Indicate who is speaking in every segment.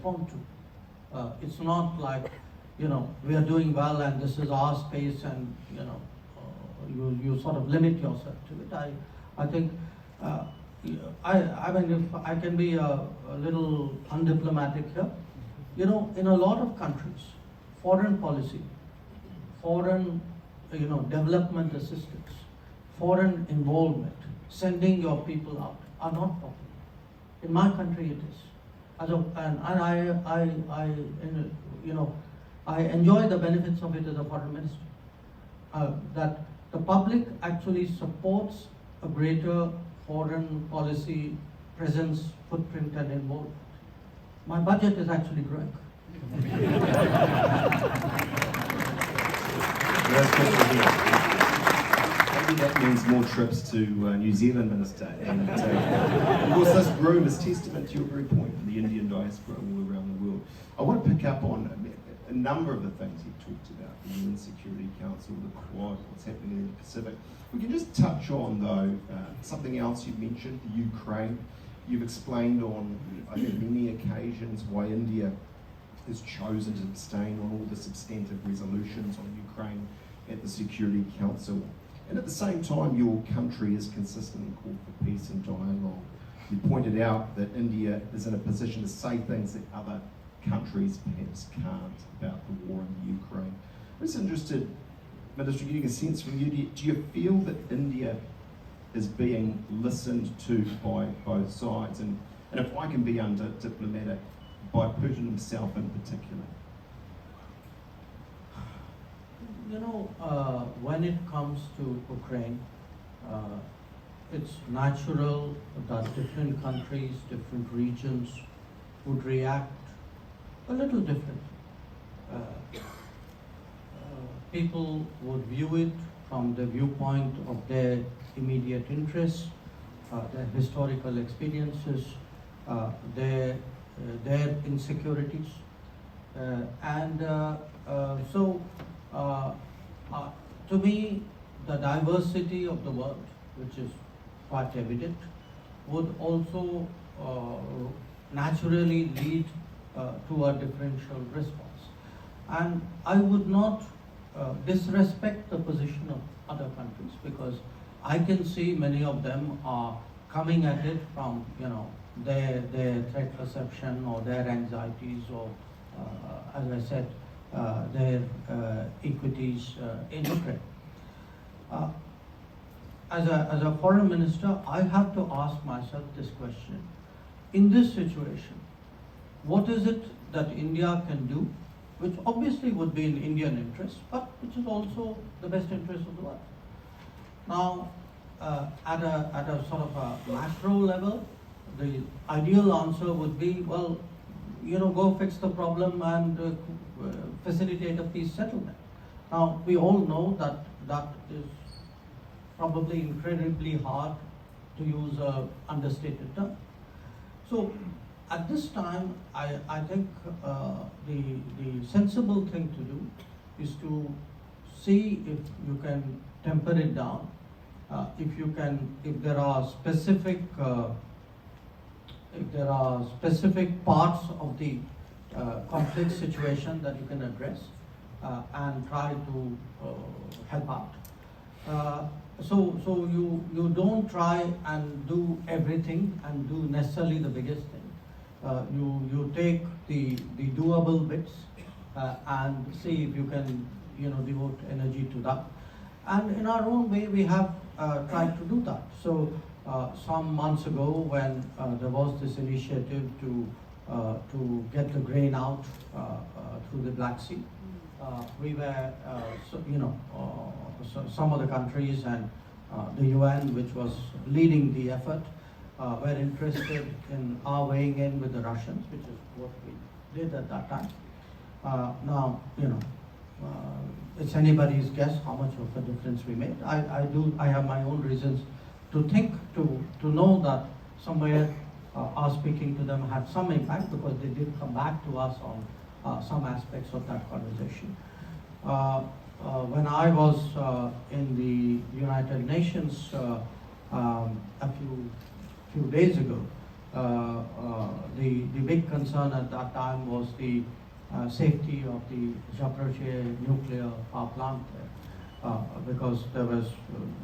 Speaker 1: respond to. It's not like, we are doing well and this is our space and, you sort of limit yourself to it. I think, I mean, if I can be a little undiplomatic here, in a lot of countries, foreign policy, foreign, development assistance, foreign involvement, sending your people out are not popular. In my country, it is. I enjoy the benefits of it as a foreign minister. That the public actually supports a greater foreign policy presence, footprint, and involvement. My budget is actually growing.
Speaker 2: That's good to hear. Maybe that means more trips to New Zealand, Minister. And of course, this room is testament to your very point, the Indian diaspora all around the world. I want to pick up on a number of the things you talked about, the UN Security Council, the Quad, what's happening in the Pacific. We can just touch on, though, something else you mentioned, the Ukraine. You've explained on, I think, many occasions why India has chosen to abstain on all the substantive resolutions on Ukraine at the Security Council. And at the same time, your country has consistently called for peace and dialogue. You pointed out that India is in a position to say things that other countries perhaps can't about the war in Ukraine. I'm just interested, Minister, getting a sense from you, do you feel that India is being listened to by both sides? And if I can be diplomatic, by Putin himself in particular?
Speaker 1: When it comes to Ukraine, it's natural that different countries, different regions would react a little different. People would view it from the viewpoint of their immediate interests, their historical experiences, their insecurities. To me, the diversity of the world, which is quite evident, would also naturally lead to a differential response. And I would not disrespect the position of other countries, because I can see many of them are coming at it from their threat perception or their anxieties or as I said, their equities in Ukraine. As a foreign minister, I have to ask myself this question. In this situation, what is it that India can do, which obviously would be in Indian interest, but which is also the best interest of the world? Now, at a sort of a macro level, the ideal answer would be, well, go fix the problem and facilitate a peace settlement. Now, we all know that that is probably incredibly hard, to use an understated term. So, at this time, I think the sensible thing to do is to see if you can temper it down, if there are specific parts of the conflict situation that you can address and try to help out. So you don't try and do everything and do necessarily the biggest thing. You take the doable bits and see if you can devote energy to that. And in our own way, we have tried to do that. So some months ago, when there was this initiative to get the grain out through the Black Sea, we were, some of the countries and the UN, which was leading the effort, were interested in our weighing in with the Russians, which is what we did at that time. Now, it's anybody's guess how much of a difference we made. I have my own reasons to think, to know that somewhere our speaking to them had some impact, because they did come back to us on some aspects of that conversation. When I was in the United Nations a few days ago, The big concern at that time was the safety of the Zaporizhzhia nuclear power plant there, because there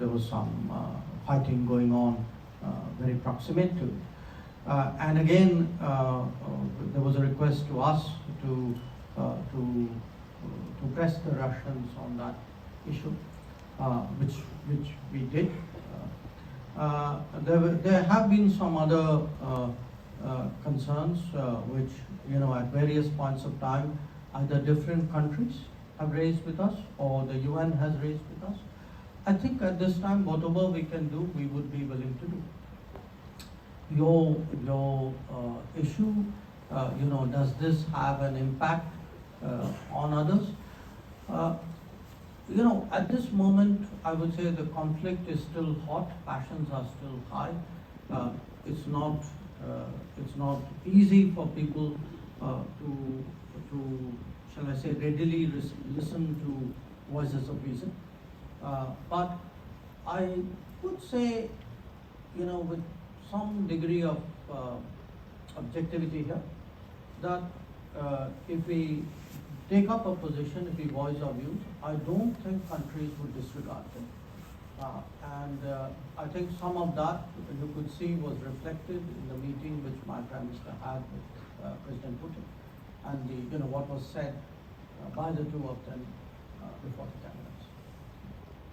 Speaker 1: was some fighting going on very proximate to it. And again, there was a request to us to press the Russians on that issue, which we did. There have been some other concerns which, at various points of time, either different countries have raised with us or the UN has raised with us. I think at this time, whatever we can do, we would be willing to do. Your issue, does this have an impact on others? At this moment, I would say the conflict is still hot, passions are still high. It's not easy for people to, shall I say, readily listen to voices of reason. But I would say, with some degree of objectivity here, that if we take up a position, if we voice our views, I don't think countries would disregard them. And I think some of that you could see was reflected in the meeting which my Prime Minister had with President Putin, and what was said by the two of them before the cameras.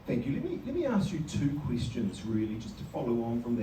Speaker 2: Thank you. Let me ask you two questions, really, just to follow on from that.